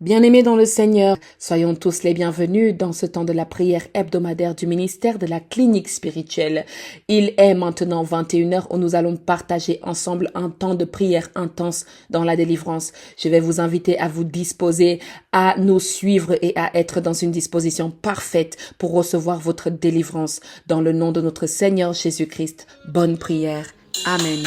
Bien-aimés dans le Seigneur, soyons tous les bienvenus dans ce temps de la prière hebdomadaire du ministère de la clinique spirituelle. Il est maintenant 21 heures où nous allons partager ensemble un temps de prière intense dans la délivrance. Je vais vous inviter à vous disposer, à nous suivre et à être dans une disposition parfaite pour recevoir votre délivrance. Dans le nom de notre Seigneur Jésus-Christ, bonne prière. Amen.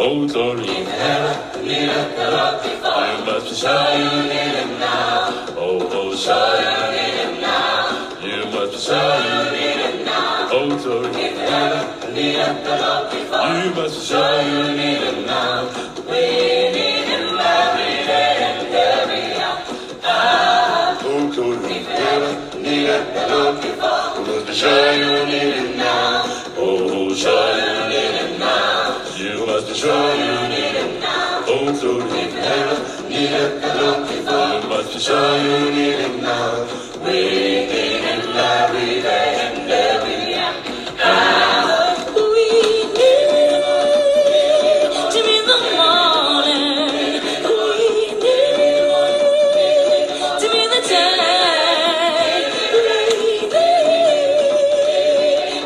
Oh, Tori, you must be sure you need him now. Oh, sure you need him now. You must be sure you need him now. Oh, Tori, you must be sure you need him now. We need him every day and every hour. Oh, Tori, you must be sure you need him now. Oh, sure you need him now. You must be sure you need him now. Oh, so you never need him before. You must be sure you need him now. We need him every day and every hour. We need him in the morning. We need him in the day. We need him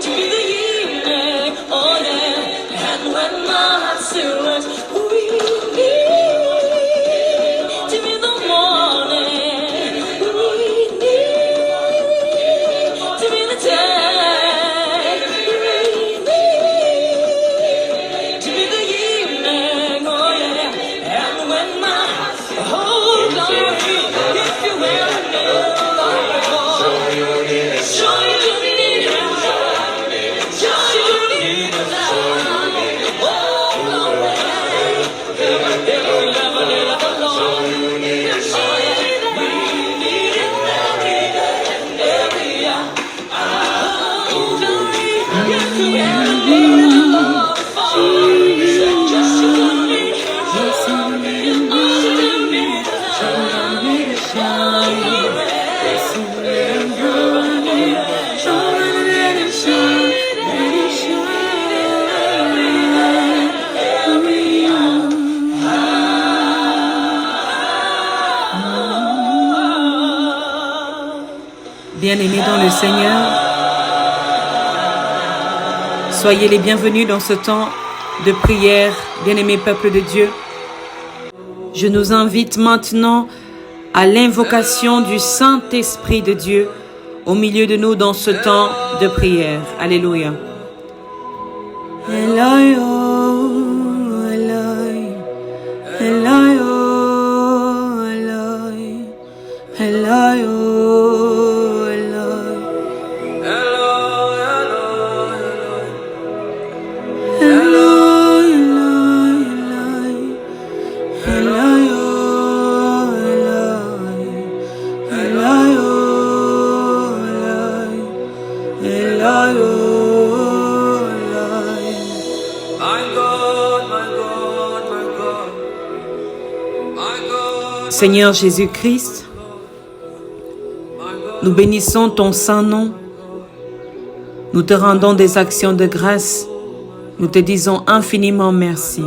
in the evening. Oh yeah, and when my heart still hurts, we need him in the morning. We need him in the day. We need him in the evening. Oh yeah, and when my heart still hurts, if you ever knew sure you need him. Sure you need him. Sure you need him. Bien-aimés dans le Seigneur, soyez les bienvenus dans ce temps de prière, bien-aimés peuple de Dieu. Je nous invite maintenant à l'invocation du Saint-Esprit de Dieu au milieu de nous dans ce temps de prière. Alléluia. Eloi, oh, Eloi, Eloi, oh, Eloi, Eloi, oh, Eloi, Eloi, Eloi, Eloi, Eloi, oh, Eloi, Eloi, oh, Eloi, Eloi, oh, Eloi. Seigneur Jésus-Christ, nous bénissons ton saint nom, nous te rendons des actions de grâce, nous te disons infiniment merci.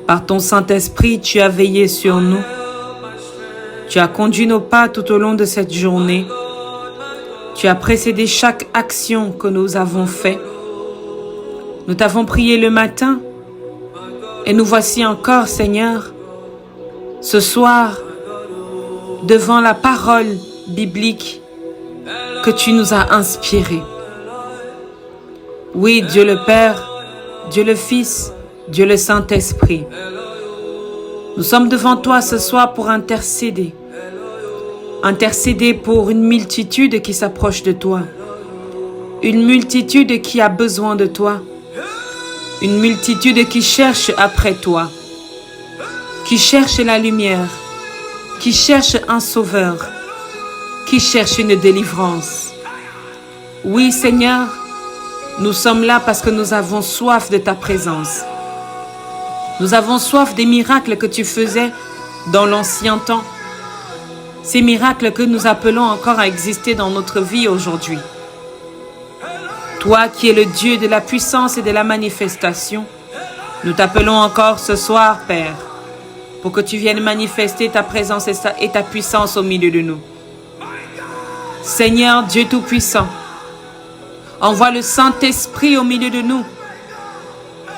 Par ton Saint-Esprit, tu as veillé sur nous, tu as conduit nos pas tout au long de cette journée, tu as précédé chaque action que nous avons faite. Nous t'avons prié le matin Et nous voici encore, Seigneur, ce soir, devant la parole biblique que tu nous as inspirée. Oui, Dieu le Père, Dieu le Fils, Dieu le Saint-Esprit. Nous sommes devant toi ce soir pour intercéder. Intercéder pour une multitude qui s'approche de toi. Une multitude qui a besoin de toi. Une multitude qui cherche après toi. Qui cherche la lumière. Qui cherche un sauveur. Qui cherche une délivrance. Oui, Seigneur, nous sommes là parce que nous avons soif de ta présence. Nous avons soif des miracles que tu faisais dans l'ancien temps. Ces miracles que nous appelons encore à exister dans notre vie aujourd'hui. Toi qui es le Dieu de la puissance et de la manifestation, nous t'appelons encore ce soir, Père, pour que tu viennes manifester ta présence et ta puissance au milieu de nous. Seigneur Dieu Tout-Puissant, envoie le Saint-Esprit au milieu de nous.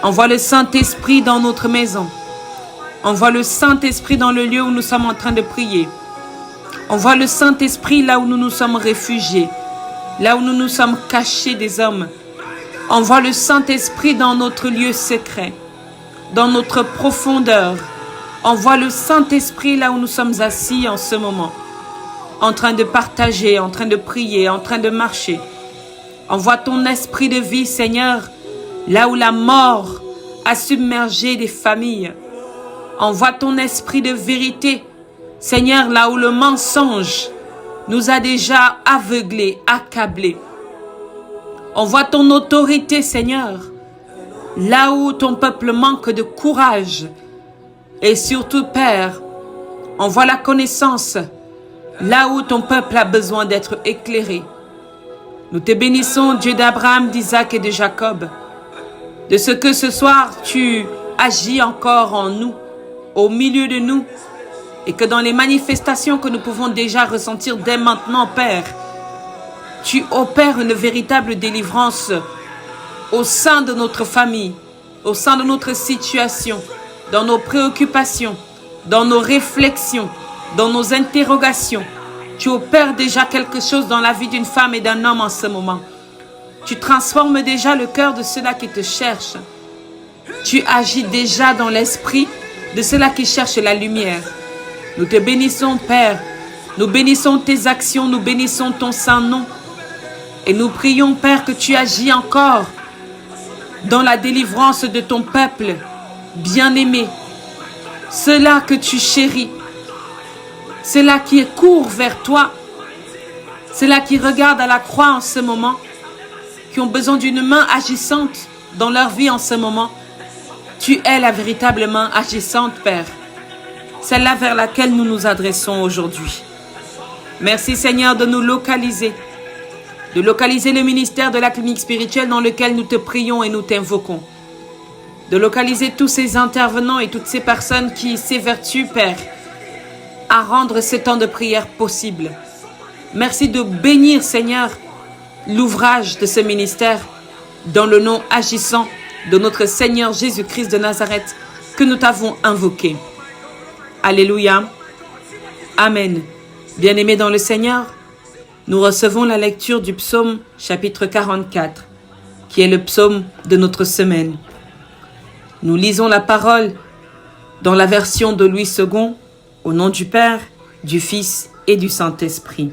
Envoie le Saint-Esprit dans notre maison. Envoie le Saint-Esprit dans le lieu où nous sommes en train de prier. Envoie le Saint-Esprit là où nous nous sommes réfugiés, là où nous nous sommes cachés des hommes. Envoie le Saint-Esprit dans notre lieu secret, dans notre profondeur. Envoie le Saint-Esprit là où nous sommes assis en ce moment, en train de partager, en train de prier, en train de marcher. Envoie ton esprit de vie, Seigneur, là où la mort a submergé des familles. Envoie ton esprit de vérité, Seigneur, là où le mensonge nous a déjà aveuglés, accablés. Envoie ton autorité, Seigneur, là où ton peuple manque de courage. Et surtout, Père, envoie la connaissance, là où ton peuple a besoin d'être éclairé. Nous te bénissons, Dieu d'Abraham, d'Isaac et de Jacob, de ce que ce soir tu agis encore en nous, au milieu de nous, et que dans les manifestations que nous pouvons déjà ressentir dès maintenant, Père, tu opères une véritable délivrance au sein de notre famille, au sein de notre situation, dans nos préoccupations, dans nos réflexions, dans nos interrogations. Tu opères déjà quelque chose dans la vie d'une femme et d'un homme en ce moment. Tu transformes déjà le cœur de ceux-là qui te cherchent. Tu agis déjà dans l'esprit de ceux-là qui cherchent la lumière. Nous te bénissons, Père. Nous bénissons tes actions, nous bénissons ton saint nom. Et nous prions, Père, que tu agis encore dans la délivrance de ton peuple bien-aimé. Ceux-là que tu chéris. Ceux-là qui courent vers toi. Ceux-là qui regardent à la croix en ce moment. Qui ont besoin d'une main agissante dans leur vie en ce moment. Tu es la véritable main agissante, Père. Celle-là vers laquelle nous nous adressons aujourd'hui. Merci, Seigneur, de nous localiser. De localiser le ministère de la clinique spirituelle dans lequel nous te prions et nous t'invoquons. De localiser tous ces intervenants et toutes ces personnes qui s'évertuent, Père, à rendre ce temps de prière possible. Merci de bénir, Seigneur, l'ouvrage de ce ministère dans le nom agissant de notre Seigneur Jésus-Christ de Nazareth que nous t'avons invoqué. Alléluia. Amen. Bien-aimés dans le Seigneur, nous recevons la lecture du psaume chapitre 44, qui est le psaume de notre semaine. Nous lisons la parole dans la version de Louis II, au nom du Père, du Fils et du Saint-Esprit.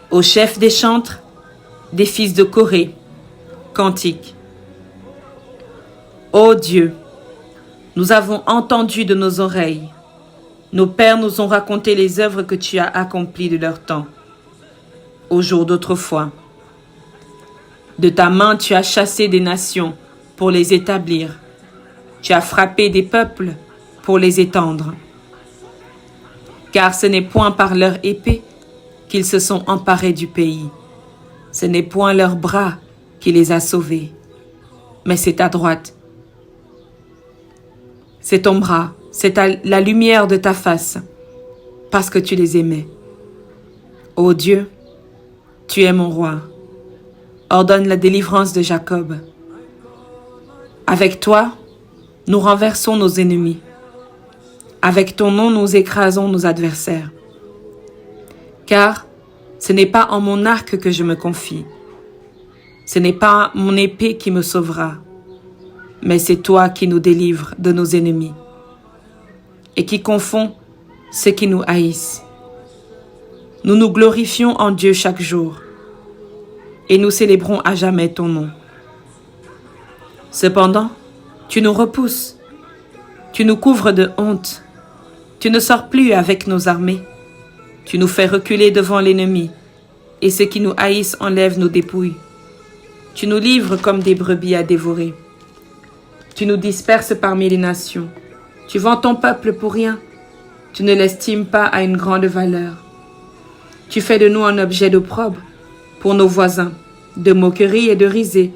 Au chef des chantres, des fils de Corée, cantique. Ô Dieu, nous avons entendu de nos oreilles. Nos pères nous ont raconté les œuvres que tu as accomplies de leur temps, au jour d'autrefois. De ta main, tu as chassé des nations pour les établir. Tu as frappé des peuples pour les étendre. Car ce n'est point par leur épée qu'ils se sont emparés du pays. Ce n'est point leur bras qui les a sauvés, mais c'est ta droite. C'est ton bras, c'est la lumière de ta face, parce que tu les aimais. Ô Dieu, tu es mon roi. Ordonne la délivrance de Jacob. Avec toi, nous renversons nos ennemis. Avec ton nom, nous écrasons nos adversaires. Car ce n'est pas en mon arc que je me confie. Ce n'est pas mon épée qui me sauvera, mais c'est toi qui nous délivres de nos ennemis et qui confond ceux qui nous haïssent. Nous nous glorifions en Dieu chaque jour et nous célébrons à jamais ton nom. Cependant, tu nous repousses, tu nous couvres de honte, tu ne sors plus avec nos armées, tu nous fais reculer devant l'ennemi et ceux qui nous haïssent enlèvent nos dépouilles. Tu nous livres comme des brebis à dévorer. Tu nous disperses parmi les nations. Tu vends ton peuple pour rien. Tu ne l'estimes pas à une grande valeur. Tu fais de nous un objet d'opprobre pour nos voisins, de moquerie et de risée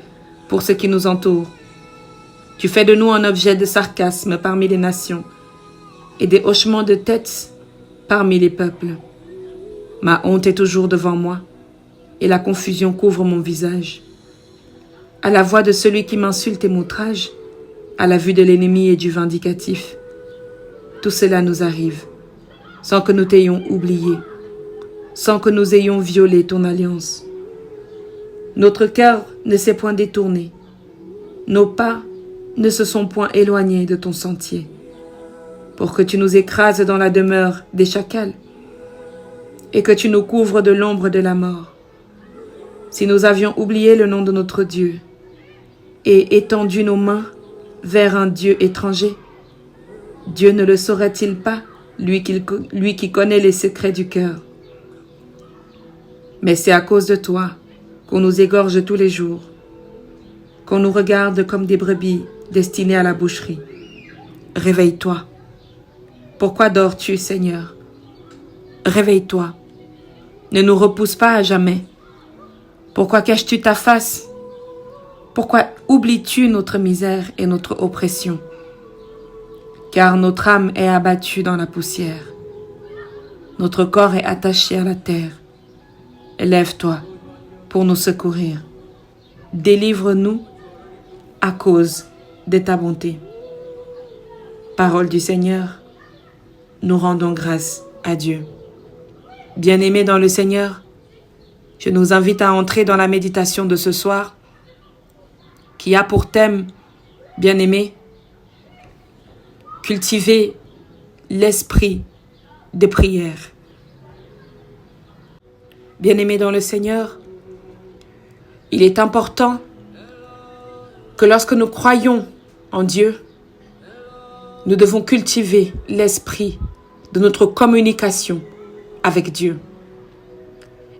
pour ceux qui nous entourent. Tu fais de nous un objet de sarcasme parmi les nations et des hochements de tête parmi les peuples. Ma honte est toujours devant moi et la confusion couvre mon visage. À la voix de celui qui m'insulte et m'outrage, à la vue de l'ennemi et du vindicatif, tout cela nous arrive, sans que nous t'ayons oublié, sans que nous ayons violé ton alliance. Notre cœur ne s'est point détourné, nos pas ne se sont point éloignés de ton sentier, pour que tu nous écrases dans la demeure des chacals, et que tu nous couvres de l'ombre de la mort. Si nous avions oublié le nom de notre Dieu, et étendu nos mains vers un Dieu étranger, Dieu ne le saurait-il pas, lui qui connaît les secrets du cœur? Mais c'est à cause de toi qu'on nous égorge tous les jours, qu'on nous regarde comme des brebis destinées à la boucherie. Réveille-toi. Pourquoi dors-tu, Seigneur? Réveille-toi. Ne nous repousse pas à jamais. Pourquoi caches-tu ta face? Pourquoi oublies-tu notre misère et notre oppression? Car notre âme est abattue dans la poussière. Notre corps est attaché à la terre. Lève-toi pour nous secourir. Délivre-nous à cause de ta bonté. Parole du Seigneur, nous rendons grâce à Dieu. Bien-aimés dans le Seigneur, je nous invite à entrer dans la méditation de ce soir qui a pour thème, bien-aimés, cultiver l'esprit de prière. Bien-aimés dans le Seigneur, il est important que lorsque nous croyons en Dieu, nous devons cultiver l'esprit de notre communication avec Dieu.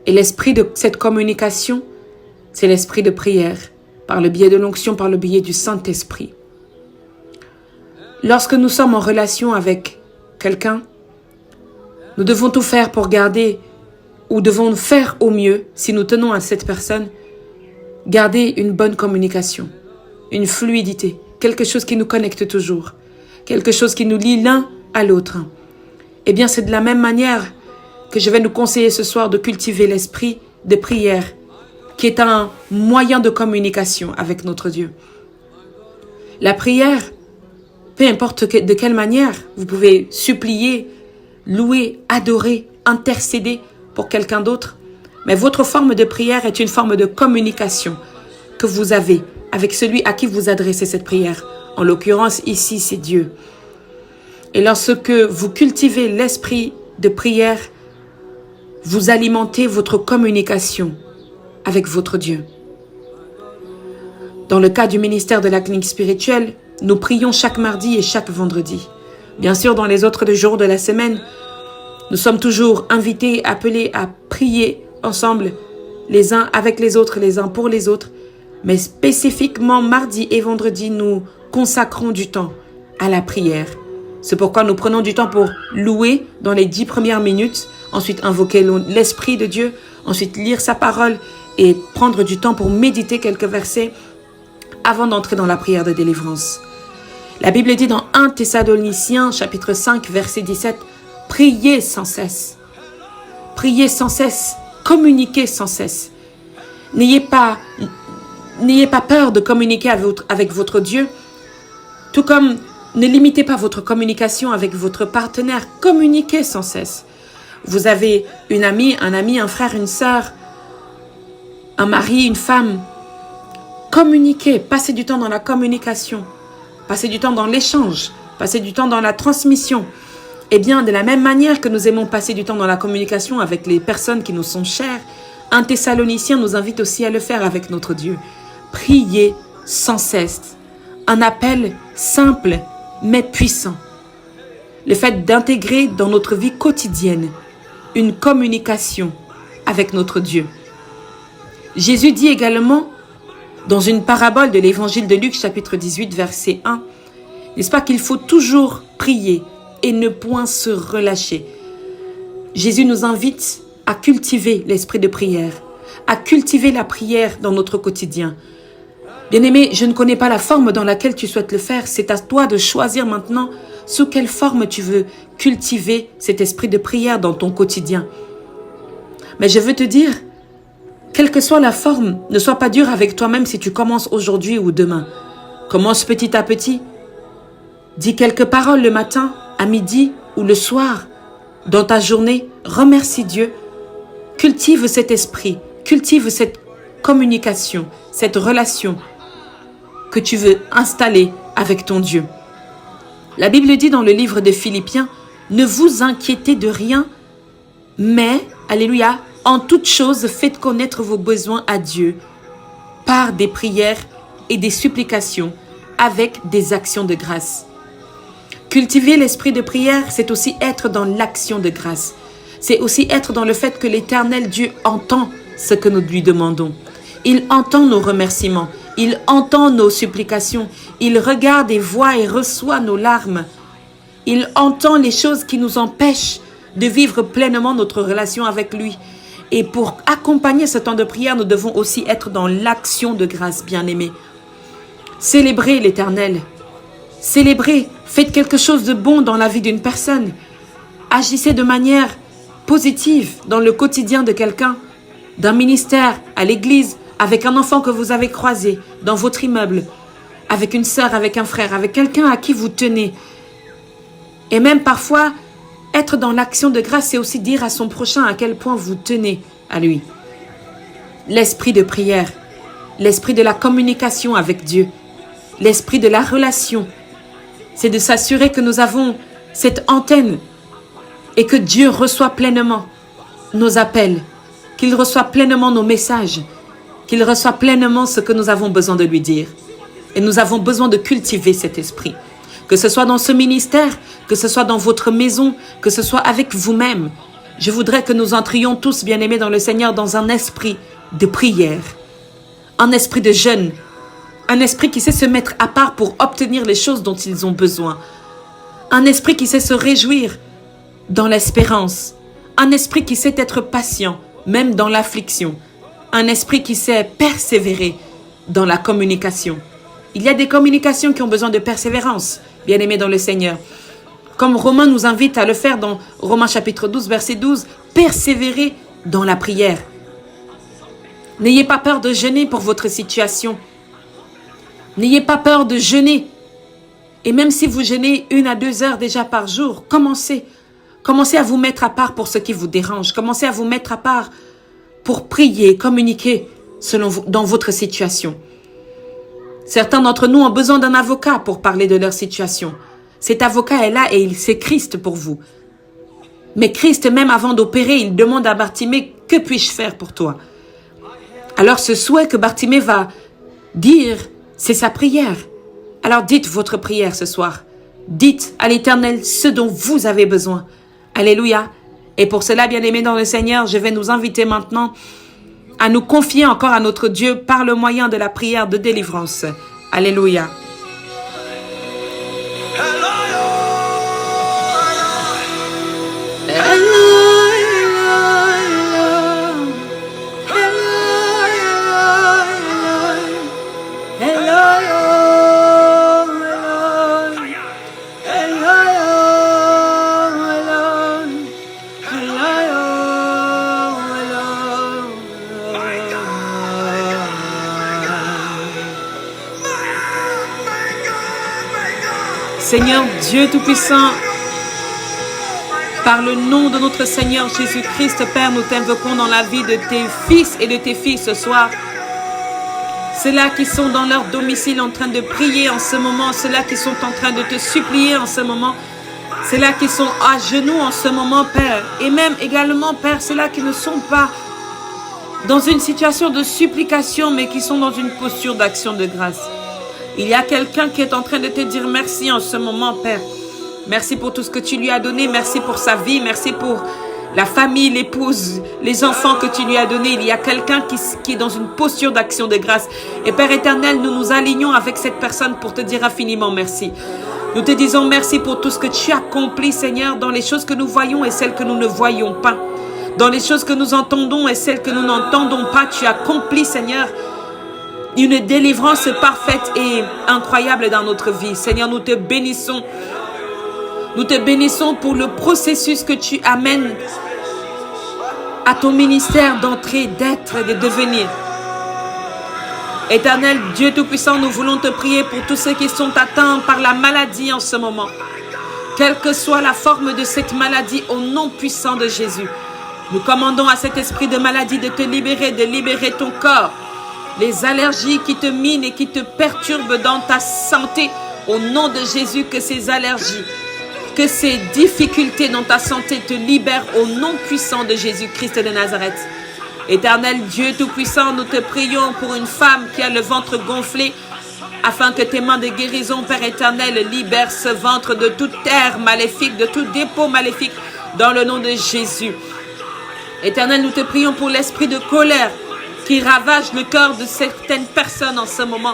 Et l'esprit de cette communication, c'est l'esprit de prière, par le biais de l'onction, par le biais du Saint-Esprit. Lorsque nous sommes en relation avec quelqu'un, nous devons tout faire pour garder, ou devons faire au mieux, si nous tenons à cette personne, garder une bonne communication, une fluidité, quelque chose qui nous connecte toujours, quelque chose qui nous lie l'un à l'autre. Eh bien, c'est de la même manière que je vais nous conseiller ce soir de cultiver l'esprit de prière, qui est un moyen de communication avec notre Dieu. La prière, peu importe de quelle manière, vous pouvez supplier, louer, adorer, intercéder pour quelqu'un d'autre, mais votre forme de prière est une forme de communication que vous avez avec celui à qui vous adressez cette prière. En l'occurrence, ici, c'est Dieu. Et lorsque vous cultivez l'esprit de prière, vous alimentez votre communication avec votre Dieu. Dans le cas du ministère de la clinique spirituelle, nous prions chaque mardi et chaque vendredi. Bien sûr, dans les autres jours de la semaine, nous sommes toujours invités, appelés à prier ensemble, les uns avec les autres, les uns pour les autres. Mais spécifiquement, mardi et vendredi, nous consacrons du temps à la prière. C'est pourquoi nous prenons du temps pour louer dans les 10 premières minutes, ensuite invoquer l'Esprit de Dieu, ensuite lire sa parole et prendre du temps pour méditer quelques versets avant d'entrer dans la prière de délivrance. La Bible dit dans 1 Thessaloniciens, chapitre 5, verset 17, « Priez sans cesse, communiquez sans cesse. N'ayez pas peur de communiquer avec votre Dieu, Tout comme ne limitez pas votre communication avec votre partenaire, communiquez sans cesse. Vous avez une amie, un ami, un frère, une sœur, un mari, une femme. Communiquez, passez du temps dans la communication, passez du temps dans l'échange, passez du temps dans la transmission. Eh bien, de la même manière que nous aimons passer du temps dans la communication avec les personnes qui nous sont chères, un Thessalonicien nous invite aussi à le faire avec notre Dieu. Priez sans cesse. Un appel simple mais puissant. Le fait d'intégrer dans notre vie quotidienne une communication avec notre Dieu. Jésus dit également dans une parabole de l'évangile de Luc chapitre 18 verset 1, n'est-ce pas qu'il faut toujours prier et ne point se relâcher. Jésus nous invite à cultiver l'esprit de prière, à cultiver la prière dans notre quotidien. Bien-aimé, je ne connais pas la forme dans laquelle tu souhaites le faire. C'est à toi de choisir maintenant sous quelle forme tu veux cultiver cet esprit de prière dans ton quotidien. Mais je veux te dire, quelle que soit la forme, ne sois pas dur avec toi-même si tu commences aujourd'hui ou demain. Commence petit à petit. Dis quelques paroles le matin, à midi ou le soir. Dans ta journée, remercie Dieu. Cultive cet esprit, cultive cette communication, cette relation que tu veux installer avec ton Dieu. La Bible dit dans le livre de Philippiens, ne vous inquiétez de rien, mais, alléluia, en toute chose, faites connaître vos besoins à Dieu par des prières et des supplications avec des actions de grâce. Cultiver l'esprit de prière, c'est aussi être dans l'action de grâce. C'est aussi être dans le fait que l'Éternel Dieu entend ce que nous lui demandons. Il entend nos remerciements. Il entend nos supplications. Il regarde et voit et reçoit nos larmes. Il entend les choses qui nous empêchent de vivre pleinement notre relation avec lui. Et pour accompagner ce temps de prière, nous devons aussi être dans l'action de grâce, bien-aimés. Célébrez l'Éternel. Célébrez. Faites quelque chose de bon dans la vie d'une personne. Agissez de manière positive dans le quotidien de quelqu'un, d'un ministère, à l'église, avec un enfant que vous avez croisé, dans votre immeuble, avec une sœur, avec un frère, avec quelqu'un à qui vous tenez. Et même parfois, être dans l'action de grâce, c'est aussi dire à son prochain à quel point vous tenez à lui. L'esprit de prière, l'esprit de la communication avec Dieu, l'esprit de la relation, c'est de s'assurer que nous avons cette antenne et que Dieu reçoit pleinement nos appels, qu'il reçoit pleinement nos messages, qu'il reçoit pleinement ce que nous avons besoin de lui dire. Et nous avons besoin de cultiver cet esprit. Que ce soit dans ce ministère, que ce soit dans votre maison, que ce soit avec vous-même. Je voudrais que nous entrions tous, bien-aimés dans le Seigneur, dans un esprit de prière, un esprit de jeûne, un esprit qui sait se mettre à part pour obtenir les choses dont ils ont besoin, un esprit qui sait se réjouir dans l'espérance, un esprit qui sait être patient, même dans l'affliction, un esprit qui sait persévérer dans la communication. Il y a des communications qui ont besoin de persévérance, bien-aimés dans le Seigneur. Comme Romains nous invite à le faire dans Romains chapitre 12, verset 12, persévérer dans la prière. N'ayez pas peur de jeûner pour votre situation. N'ayez pas peur de jeûner. Et même si vous jeûnez 1 à 2 heures déjà par jour, commencez. Commencez à vous mettre à part pour ce qui vous dérange. Commencez à vous mettre à part pour prier, communiquer dans votre situation. Certains d'entre nous ont besoin d'un avocat pour parler de leur situation. Cet avocat est là et c'est Christ pour vous. Mais Christ, même avant d'opérer, il demande à Bartimée, « Que puis-je faire pour toi ?» Alors ce souhait que Bartimée va dire, c'est sa prière. Alors dites votre prière ce soir. Dites à l'Éternel ce dont vous avez besoin. Alléluia. Et pour cela, bien-aimés dans le Seigneur, je vais nous inviter maintenant à nous confier encore à notre Dieu par le moyen de la prière de délivrance. Alléluia. Seigneur Dieu Tout-Puissant, par le nom de notre Seigneur Jésus-Christ, Père, nous t'invoquons dans la vie de tes fils et de tes filles ce soir. Ceux-là qui sont dans leur domicile en train de prier en ce moment, ceux-là qui sont en train de te supplier en ce moment, ceux-là qui sont à genoux en ce moment, Père. Et même également, Père, ceux-là qui ne sont pas dans une situation de supplication, mais qui sont dans une posture d'action de grâce. Il y a quelqu'un qui est en train de te dire merci en ce moment, Père. Merci pour tout ce que tu lui as donné. Merci pour sa vie. Merci pour la famille, l'épouse, les enfants que tu lui as donnés. Il y a quelqu'un qui est dans une posture d'action de grâce. Et Père éternel, nous nous alignons avec cette personne pour te dire infiniment merci. Nous te disons merci pour tout ce que tu accomplis, Seigneur, dans les choses que nous voyons et celles que nous ne voyons pas. Dans les choses que nous entendons et celles que nous n'entendons pas, tu accomplis, Seigneur, une délivrance parfaite et incroyable dans notre vie. Seigneur, nous te bénissons. Nous te bénissons pour le processus que tu amènes à ton ministère d'entrer, d'être et de devenir. Éternel Dieu Tout-Puissant, nous voulons te prier pour tous ceux qui sont atteints par la maladie en ce moment. Quelle que soit la forme de cette maladie, au nom puissant de Jésus, nous commandons à cet esprit de maladie de te libérer, de libérer ton corps. Les allergies qui te minent et qui te perturbent dans ta santé, au nom de Jésus, que ces allergies, que ces difficultés dans ta santé te libèrent au nom puissant de Jésus-Christ de Nazareth. Éternel Dieu Tout-Puissant, nous te prions pour une femme qui a le ventre gonflé, afin que tes mains de guérison, Père éternel, libèrent ce ventre de toute terre maléfique, de tout dépôt maléfique, dans le nom de Jésus. Éternel, nous te prions pour l'esprit de colère qui ravage le cœur de certaines personnes en ce moment.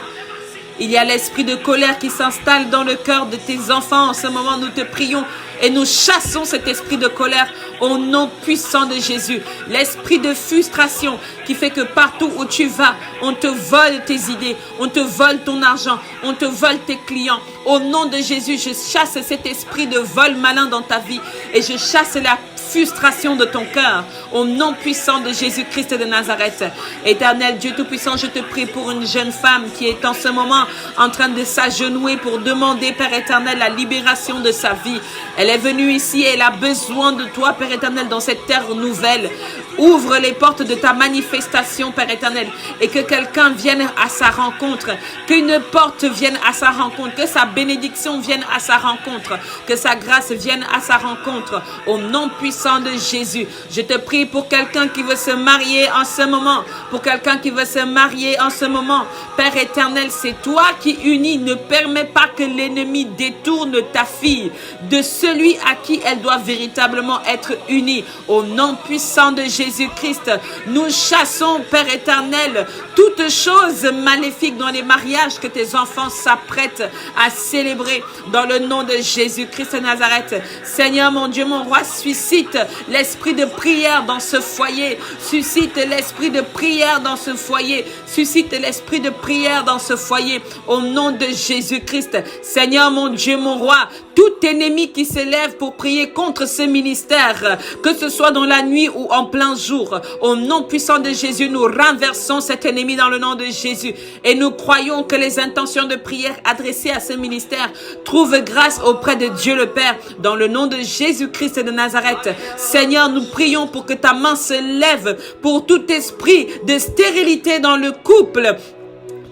Il y a l'esprit de colère qui s'installe dans le cœur de tes enfants. En ce moment, nous te prions et nous chassons cet esprit de colère au nom puissant de Jésus. L'esprit de frustration qui fait que partout où tu vas, on te vole tes idées, on te vole ton argent, on te vole tes clients. Au nom de Jésus, je chasse cet esprit de vol malin dans ta vie et je chasse la frustration de ton cœur au nom puissant de Jésus-Christ de Nazareth. Éternel Dieu Tout-Puissant, je te prie pour une jeune femme qui est en ce moment en train de s'agenouiller pour demander, Père éternel, la libération de sa vie. Elle est venue ici et elle a besoin de toi, Père éternel, dans cette terre nouvelle. Ouvre les portes de ta manifestation, Père éternel, et que quelqu'un vienne à sa rencontre, qu'une porte vienne à sa rencontre, que sa bénédiction vienne à sa rencontre, que sa grâce vienne à sa rencontre. Au nom puissant de Jésus, je te prie pour quelqu'un qui veut se marier en ce moment, pour quelqu'un qui veut se marier en ce moment. Père éternel, c'est toi qui unis. Ne permets pas que l'ennemi détourne ta fille de celui à qui elle doit véritablement être unie. Au nom puissant de Jésus-Christ, nous chassons, Père éternel, toutes choses maléfiques dans les mariages que tes enfants s'apprêtent à célébrer dans le nom de Jésus-Christ de Nazareth. Seigneur, mon Dieu, mon roi, suscite l'esprit de prière dans ce foyer. Suscite l'esprit de prière dans ce foyer. Suscite l'esprit de prière dans ce foyer. Au nom de Jésus-Christ. Seigneur, mon Dieu, mon roi, tout ennemi qui s'élève pour prier contre ce ministère, que ce soit dans la nuit ou en plein jour, au nom puissant de Jésus, nous renversons cet ennemi dans le nom de Jésus. Et nous croyons que les intentions de prière adressées à ce ministère trouvent grâce auprès de Dieu le Père, dans le nom de Jésus-Christ de Nazareth. Seigneur, nous prions pour que ta main se lève pour tout esprit de stérilité dans le couple,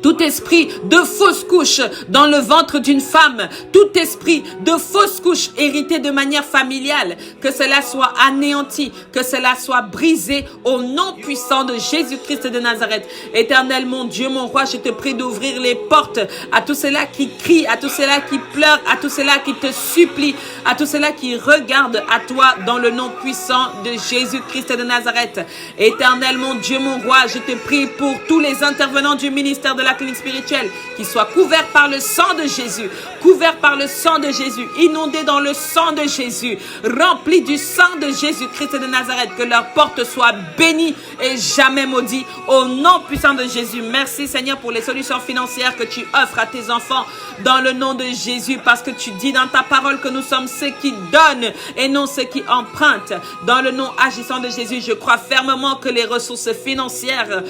tout esprit de fausse couche dans le ventre d'une femme, tout esprit de fausse couche hérité de manière familiale, que cela soit anéanti, que cela soit brisé au nom puissant de Jésus-Christ de Nazareth. Éternel, mon Dieu, mon roi, je te prie d'ouvrir les portes à tous ceux-là qui crient, à tous ceux-là qui pleurent, à tous ceux-là qui te supplient, à tous ceux-là qui regardent à toi dans le nom puissant de Jésus-Christ de Nazareth. Éternel, mon Dieu, mon roi, je te prie pour tous les intervenants du ministère de la clinique spirituelle, qui soit couvert par le sang de Jésus, couvert par le sang de Jésus, inondé dans le sang de Jésus, rempli du sang de Jésus-Christ de Nazareth, que leur porte soit bénie et jamais maudite, au nom puissant de Jésus. Merci Seigneur pour les solutions financières que tu offres à tes enfants dans le nom de Jésus, parce que tu dis dans ta parole que nous sommes ceux qui donnent et non ceux qui empruntent. Dans le nom agissant de Jésus, je crois fermement que les ressources financières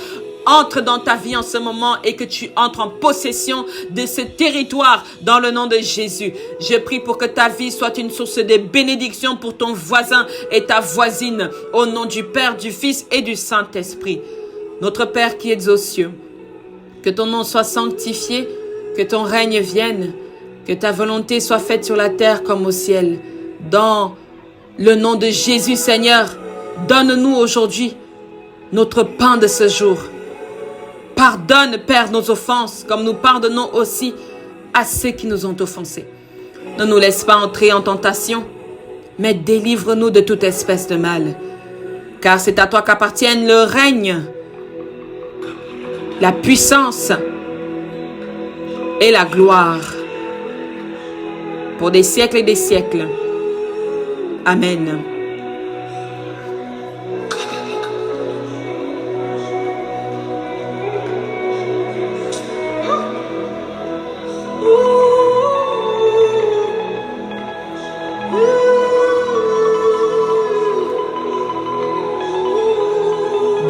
entre dans ta vie en ce moment et que tu entres en possession de ce territoire dans le nom de Jésus. Je prie pour que ta vie soit une source de bénédiction pour ton voisin et ta voisine au nom du Père, du Fils et du Saint-Esprit. Notre Père qui es aux cieux, que ton nom soit sanctifié, que ton règne vienne, que ta volonté soit faite sur la terre comme au ciel. Dans le nom de Jésus, Seigneur, donne-nous aujourd'hui notre pain de ce jour. Pardonne, Père, nos offenses, comme nous pardonnons aussi à ceux qui nous ont offensés. Ne nous laisse pas entrer en tentation, mais délivre-nous de toute espèce de mal. Car c'est à toi qu'appartiennent le règne, la puissance et la gloire pour des siècles et des siècles. Amen.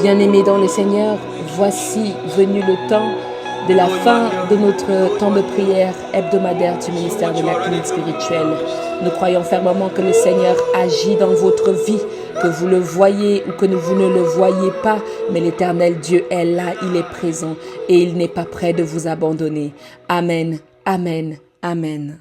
Bien-aimés dans le Seigneur, voici venu le temps de la fin de notre temps de prière hebdomadaire du ministère de la clinique spirituelle. Nous croyons fermement que le Seigneur agit dans votre vie, que vous le voyez ou que vous ne le voyez pas, mais l'Éternel Dieu est là, il est présent et il n'est pas prêt de vous abandonner. Amen, amen, amen.